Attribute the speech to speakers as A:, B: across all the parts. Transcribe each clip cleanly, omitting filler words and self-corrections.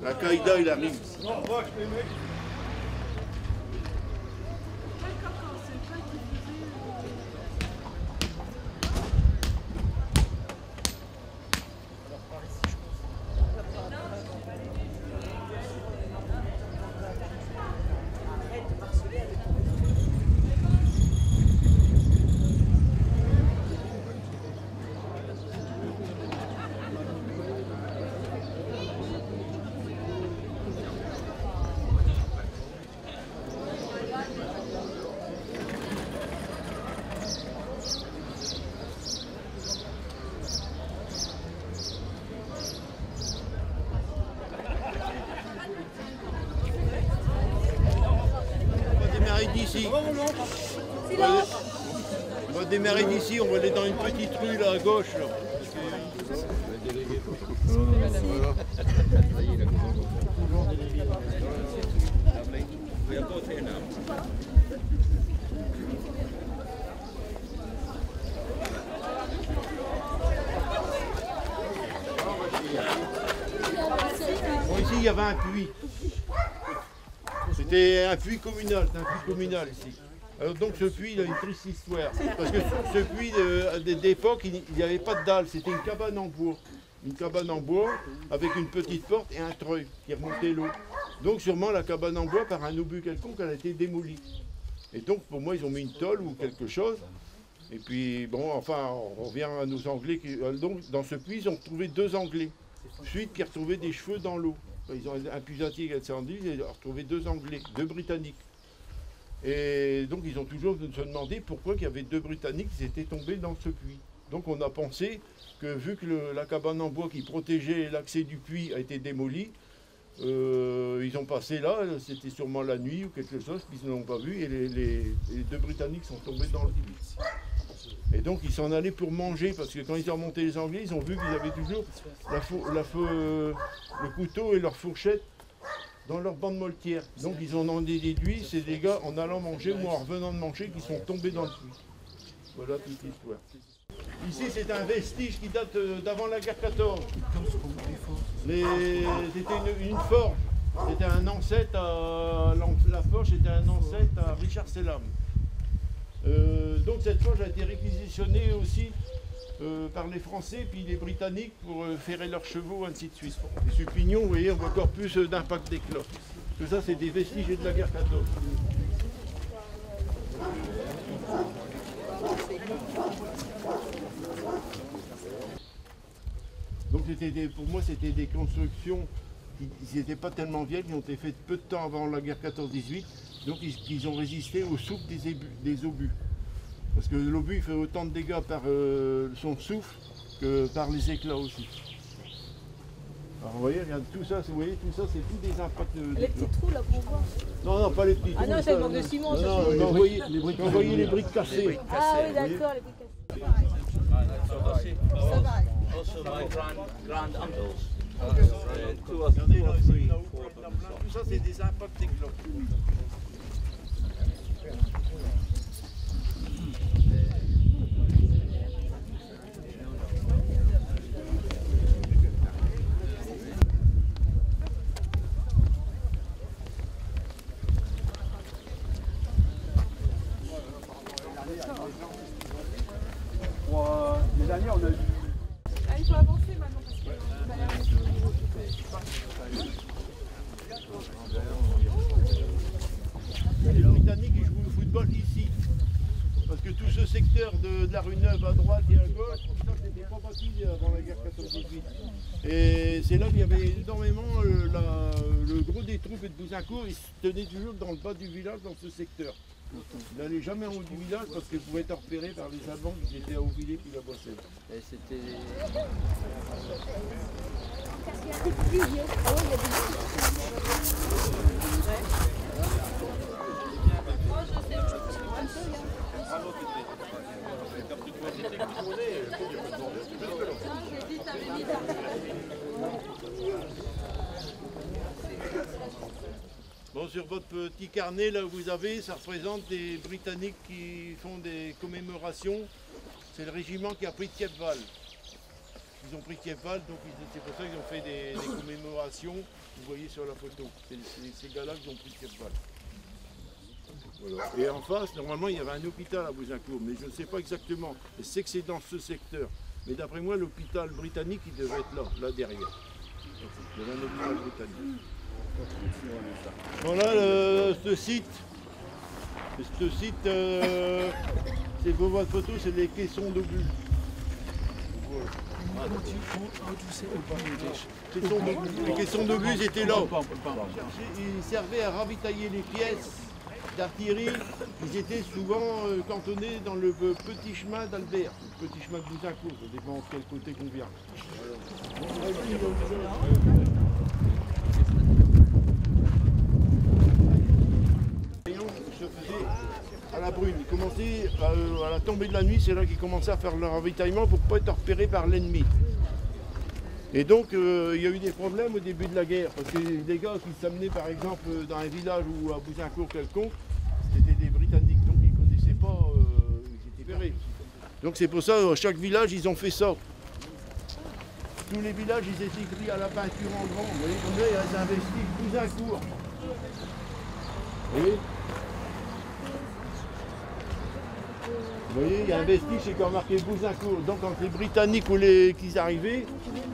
A: La Qaïda, il arrive. D'ici. On va démarrer d'ici, on va aller dans une petite rue là à gauche. Là. Bon, ici il y avait un puits. C'était un puits communal, c'est un puits communal ici. Alors donc ce puits, il a une triste histoire. Parce que ce puits d'époque, il n'y avait pas de dalle, c'était une cabane en bois. Une cabane en bois avec une petite porte et un treuil qui remontait l'eau. Donc sûrement la cabane en bois, par un obus quelconque, elle a été démolie. Et donc pour moi, ils ont mis une tôle ou quelque chose. Et puis bon, enfin, on revient à nos Anglais. Donc dans ce puits, ils ont retrouvé 2 Anglais. Suite qui retrouvaient des cheveux dans l'eau. Ils ont un puisatier qui a descendu, ils ont retrouvé 2 Anglais, 2 Britanniques. Et donc ils ont toujours se demandé pourquoi il y avait 2 Britanniques qui étaient tombés dans ce puits. Donc on a pensé que vu que la cabane en bois qui protégeait l'accès du puits a été démolie, ils ont passé là, c'était sûrement la nuit ou quelque chose, puis ils ne l'ont pas vu et les 2 Britanniques sont tombés dans le puits. Et donc ils s'en allaient pour manger, parce que quand ils ont remonté les Anglais, ils ont vu qu'ils avaient toujours le couteau et leur fourchette dans leur bande moltière. Donc ils en ont déduit, c'est des gars en allant manger ou en revenant de manger qui sont tombés dans le puits. Voilà toute l'histoire. Ici c'est un vestige qui date d'avant la guerre 14. C'était une forge. C'était un ancêtre à la forge, c'était un ancêtre à Richard Selam. Donc cette forge a été réquisitionnée aussi par les Français puis les Britanniques pour ferrer leurs chevaux, ainsi de suite. Et sur Pignon, vous voyez, on voit encore plus d'impact d'éclat. Tout ça, c'est des vestiges de la guerre 14. Donc pour moi, c'était des constructions qui n'étaient pas tellement vieilles, qui ont été faites peu de temps avant la guerre 14-18. Donc ils ont résisté au souffle des obus. Parce que l'obus fait autant de dégâts par son souffle que par les éclats aussi. Alors vous voyez, regarde, tout ça, vous voyez, tout ça, c'est tous des impacts de.
B: Les petits trous là qu'on voit.
A: Non, non, pas les petits trous.
B: Ah non, c'est le manque de ciment.
A: Non, quand vous voyez les briques cassées.
B: Ah oui, d'accord, les briques cassées.
C: Ça va. Also my grand uncles.
A: Regardez là, tout ça, c'est des impacts d'éclats.
D: Les derniers, on a eu.
B: Ah, il faut avancer maintenant.
A: Les Britanniques, ils jouent au football ici. Parce que tout ce secteur de la rue Neuve à droite et à gauche, tout ça, c'était pas bâti avant la guerre 14-18. Et c'est là qu'il y avait énormément le gros des troupes de Bouzincourt, ils se tenaient toujours dans le bas du village, dans ce secteur. Ils n'allaient jamais en haut du village parce qu'ils pouvaient être repérés par les Allemands qui étaient à Auvillers puis la Boisselle.
C: Et c'était...
A: Bon, sur votre petit carnet, là où vous avez, ça représente des Britanniques qui font des commémorations. C'est le régiment qui a pris de Kepval. ils ont pris Kiev-Val, donc c'est pour ça qu'ils ont fait des commémorations, vous voyez sur la photo. C'est ces gars-là qui ont pris Kiev-Val. Voilà. Et en face, normalement, il y avait un hôpital à Bouzincourt, mais je ne sais pas exactement. Je sais que c'est dans ce secteur. Mais d'après moi, l'hôpital britannique, il devait être là derrière. Il y avait un hôpital britannique. Voilà ce site. Ce site, c'est pour votre photo, c'est les caissons d'obus. Les caissons d'obus étaient là. Ils servaient à ravitailler les pièces d'artillerie. Ils étaient souvent cantonnés dans le petit chemin d'Albert, le petit chemin de Bouzincourt, ça dépend de quel côté qu'on vient. Se faisait à la brune. Ils commençaient à la tombée de la nuit, c'est là qu'ils commençaient à faire leur ravitaillement pour ne pas être repérés par l'ennemi. Et donc il y a eu des problèmes au début de la guerre, parce que les gars qui s'amenaient par exemple dans un village ou à Bouzincourt quelconque, c'était des Britanniques, donc ils ne connaissaient pas, ils étaient pérés. Donc c'est pour ça, à chaque village, ils ont fait ça. Tous les villages, ils étaient écrits à la peinture en grand. Vous voyez, comme là, il reste un vestige Bouzincourt. Vous voyez, il y a un vestige, c'est quand marqué Bouzincourt. Donc quand les Britanniques ou qu'ils arrivaient,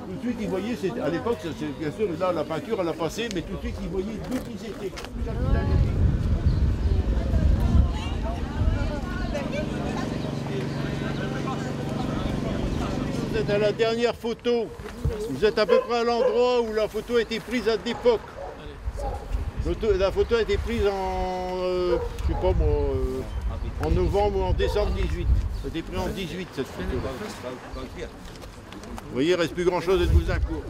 A: tout de suite ils voyaient, à l'époque, bien sûr, là la peinture elle a passé, mais tout de suite ils voyaient d'où ils étaient. Vous êtes à la dernière photo. Vous êtes à peu près à l'endroit où la photo a été prise à l'époque. La photo a été prise en, je sais pas moi, en novembre ou en décembre 18. Ça a été pris en 18 cette photo. Vous voyez, il ne reste plus grand chose de Bouzincourt.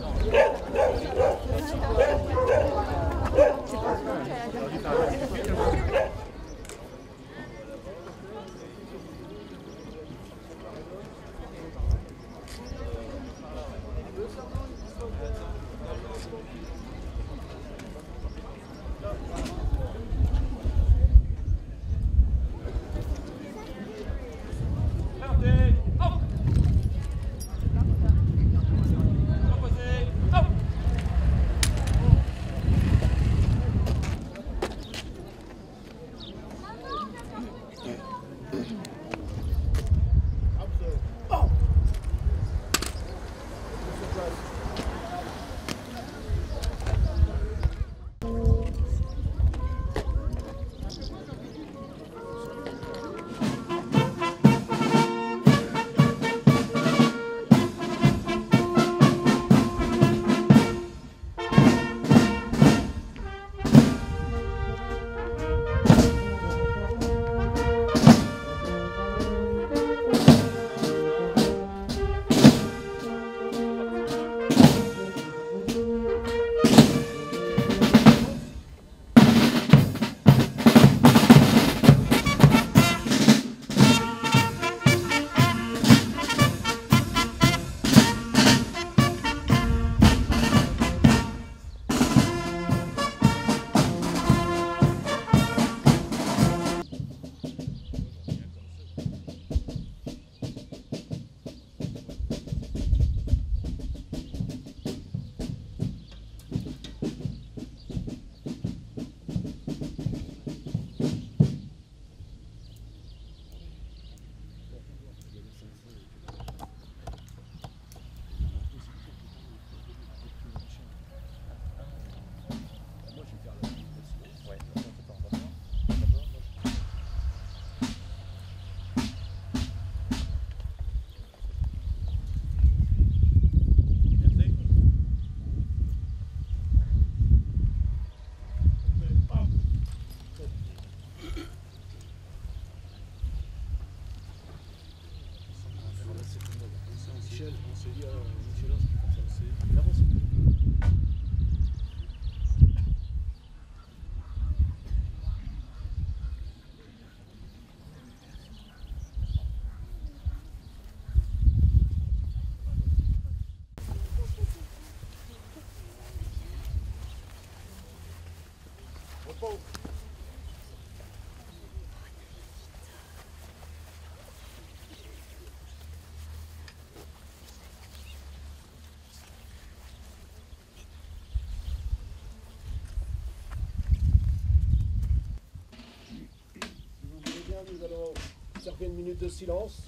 D: minute de silence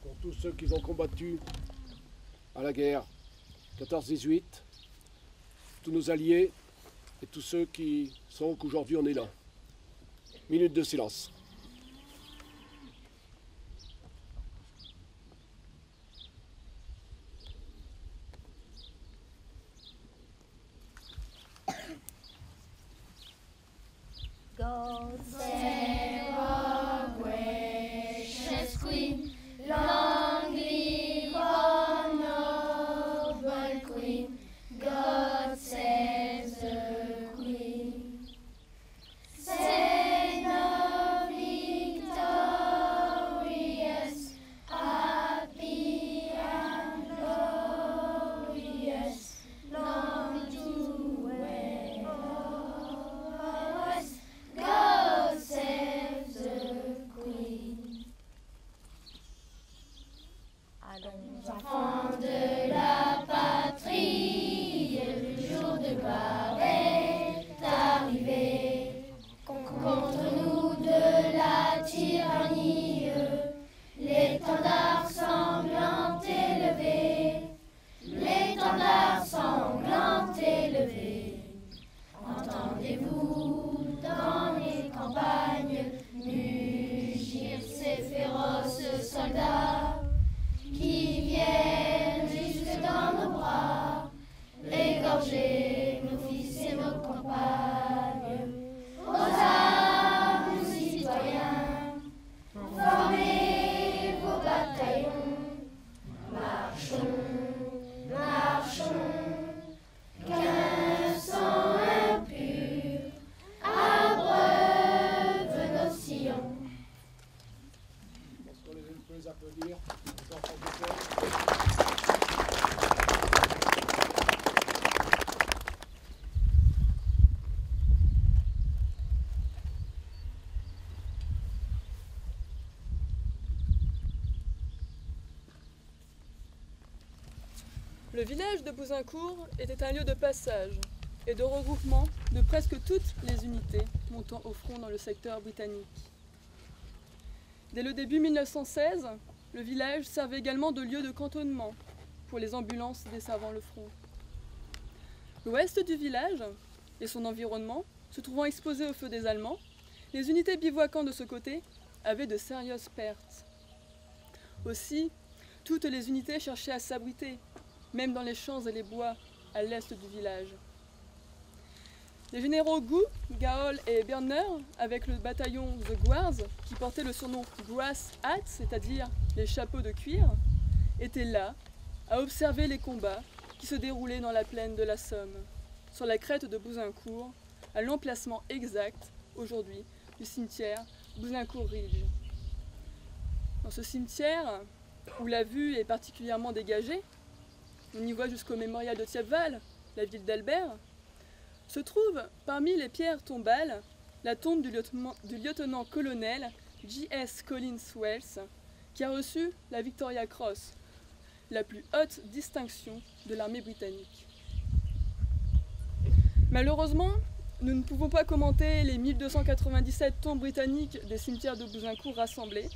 D: pour tous ceux qui ont combattu à la guerre 14-18, tous nos alliés et tous ceux qui sont qu'aujourd'hui on est là. Minute de silence.
E: God save our gracious Queen, long live our noble Queen. God save the Queen. Saint of victorious, happy and glorious, long to wed us. God save the Queen. Allons, enfants de la patrie, le jour de gloire est arrivé. Contre nous de la tyrannie, l'étendard sanglant élevé, l'étendard sanglant élevé. Entendez-vous dans les campagnes mugir ces féroces soldats qui viennent jusque dans nos bras, égorger nos fils et nos compagnes. Aux armes, citoyens, formez vos bataillons, marchons, marchons, qu'un sang impur abreuve nos sillons.
D: Est-ce qu'on peut les applaudir, les enfants de cœur?
F: Le village de Bouzincourt était un lieu de passage et de regroupement de presque toutes les unités montant au front dans le secteur britannique. Dès le début 1916, le village servait également de lieu de cantonnement pour les ambulances desservant le front. L'ouest du village et son environnement se trouvant exposés au feu des Allemands, les unités bivouaquant de ce côté avaient de sérieuses pertes. Aussi, toutes les unités cherchaient à s'abriter, même dans les champs et les bois à l'est du village. Les généraux Gou, Gaol et Berner, avec le bataillon The Guards, qui portait le surnom Grass Hats, c'est-à-dire les chapeaux de cuir, étaient là, à observer les combats qui se déroulaient dans la plaine de la Somme, sur la crête de Bouzincourt, à l'emplacement exact, aujourd'hui, du cimetière Bouzincourt Ridge. Dans ce cimetière, où la vue est particulièrement dégagée, on y voit jusqu'au mémorial de Thiepval, la ville d'Albert, se trouve parmi les pierres tombales la tombe du lieutenant-colonel J.S. Collins Wells, qui a reçu la Victoria Cross, la plus haute distinction de l'armée britannique. Malheureusement, nous ne pouvons pas commenter les 1297 tombes britanniques des cimetières de Bouzincourt rassemblées,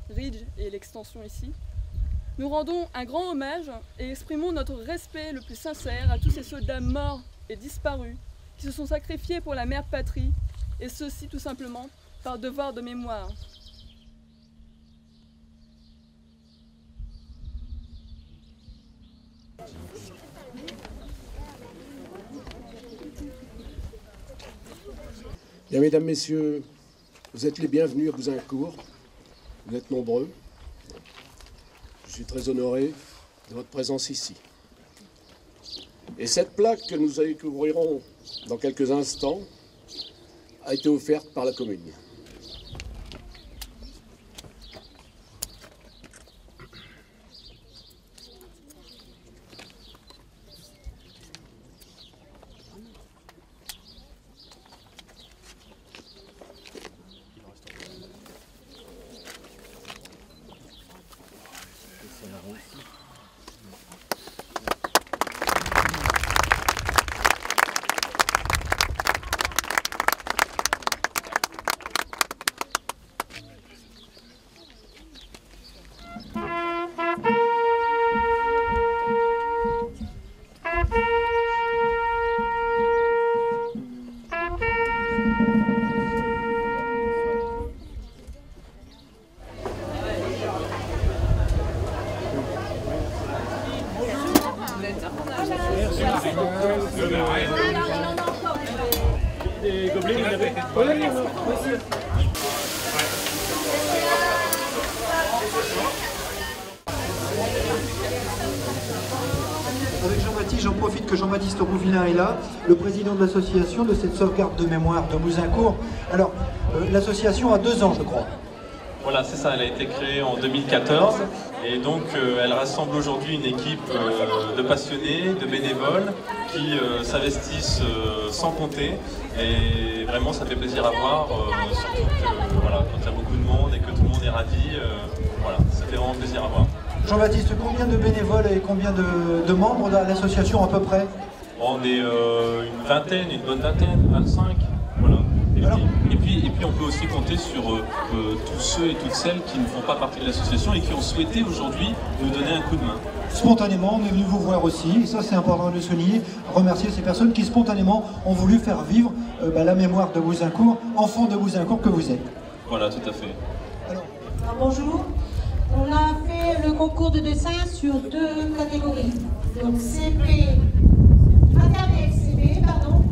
F: Ridge et l'extension ici. Nous rendons un grand hommage et exprimons notre respect le plus sincère à tous ces soldats morts et disparus qui se sont sacrifiés pour la mère patrie, et ceci tout simplement par devoir de mémoire.
D: Bien, mesdames, messieurs, vous êtes les bienvenus à Bouzincourt. Vous êtes nombreux. Je suis très honoré de votre présence ici. Et cette plaque que nous découvrirons dans quelques instants a été offerte par la commune.
G: Avec Jean-Baptiste, j'en profite que Jean-Baptiste Rouvillain est là, le président de l'association de cette sauvegarde de mémoire de Bouzincourt. Alors, l'association a 2 ans, je crois.
H: Voilà, c'est ça, elle a été créée en 2014 et donc elle rassemble aujourd'hui une équipe de passionnés, de bénévoles qui s'investissent sans compter et vraiment ça fait plaisir à voir, surtout que voilà, quand il y a beaucoup de monde et que tout le monde est ravi, voilà, ça fait vraiment plaisir à voir.
G: Jean-Baptiste, combien de bénévoles et combien de membres de l'association à peu près?
H: On est une vingtaine, une bonne vingtaine, 25, voilà. Et puis on peut aussi compter sur tous ceux et toutes celles qui ne font pas partie de l'association et qui ont souhaité aujourd'hui nous donner un coup de main.
G: Spontanément, on est venu vous voir aussi, et ça c'est important de le souligner, remercier ces personnes qui spontanément ont voulu faire vivre la mémoire de Bouzincourt, enfant de Bouzincourt que vous êtes.
H: Voilà, tout à fait.
I: Alors, bonjour, on a fait le concours de dessin sur 2 catégories, donc CP, maternelle CP, pardon,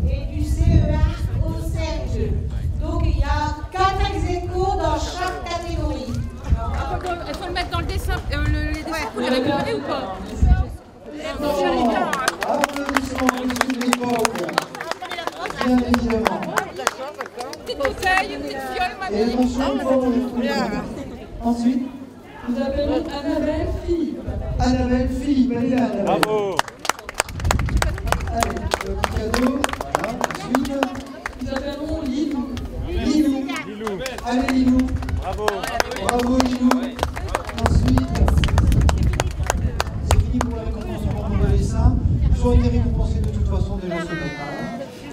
I: et du CE1 au CM2. Donc il y a 4 ex-aequo dans chaque catégorie.
B: Il faut le mettre dans le dessin, les dessins, vous les récupérez ou pas?
G: Applaudissements de l'époque, bien évidemment.
B: Petite bouteille, une petite fiole, ma
G: Et attention, pour le coup. Ensuite,
F: Nous appelons Annabelle Philippe.
G: Annabelle Philippe, elle est là, Annabelle.
H: Bravo.
G: Allez, le petit cadeau, voilà, ensuite.
F: Nous appellerons Lilou.
G: Lilou. Allez, Lilou.
H: Bravo.
G: Bravo, Lilou. Ensuite, c'est fini pour la récompense du concours de dessin. Ils ont été récompensés de toute façon déjà ce matin.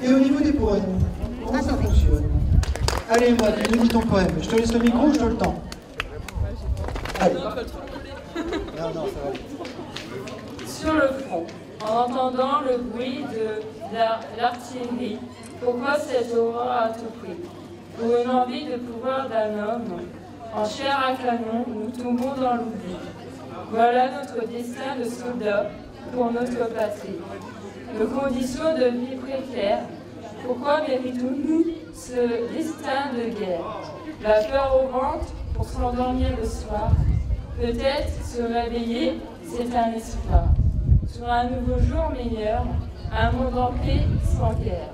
G: Et au niveau des poèmes, comment ça fonctionne? Allez, moi, tu me dis ton poème. Je te laisse le micro, je te le tends. Allez. Non, ça va.
J: Sur le front, en entendant le bruit de l'artillerie, pourquoi cette horreur à tout prix? Pour une envie de pouvoir d'un homme, en chair à canon, nous tombons dans l'oubli. Voilà notre destin de soldat pour notre patrie. Nos conditions de vie précaires, pourquoi méritons-nous ce destin de guerre? La peur au ventre pour s'endormir le soir, peut-être se réveiller, c'est un espoir. Sur un nouveau jour meilleur, un monde en paix sans guerre.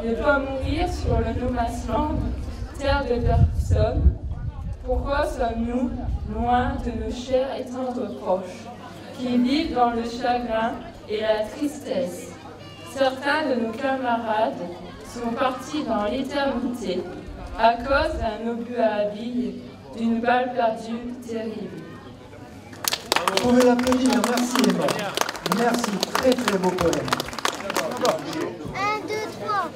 J: Ne pas mourir sur le No Man's Land, terre de personne. Pourquoi sommes-nous loin de nos chers et tendres proches, qui vivent dans le chagrin et la tristesse? Certains de nos camarades sont partis dans l'éternité à cause d'un obus à habille, d'une balle perdue terrible.
G: Vous pouvez l'applaudir, merci Emma. Merci, très très beau poème.
E: 1, 2, 3.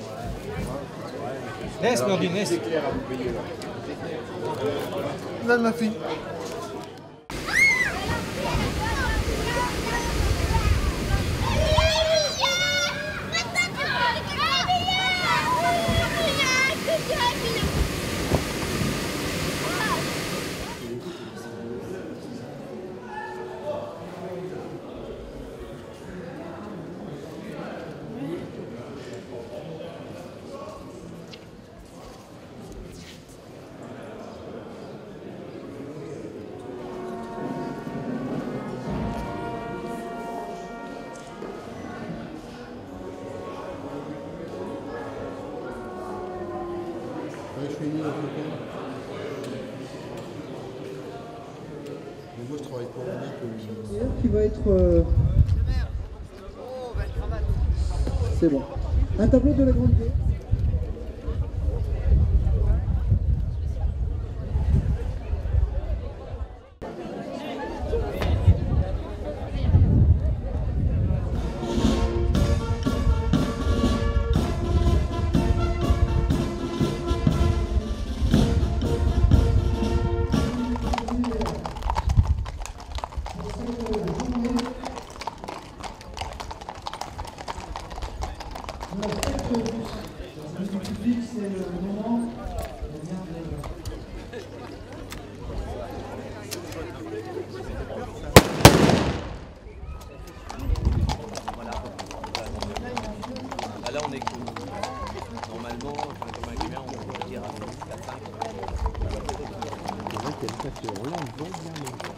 K: Laisse, Nordine, laisse.
G: Donne ma fille.
L: Je suis mis à côté. Moi, je travaille pour lui.
G: Qui va être. C'est bon. Un tableau de la Grande Guerre. nous reste quelques minutes publiques, c'est le moment de bien
C: Là, on est cool. Normalement, comme un gamin, on peut dire à 4-5.
L: C'est vrai qu'il y a le café Hollande, bien.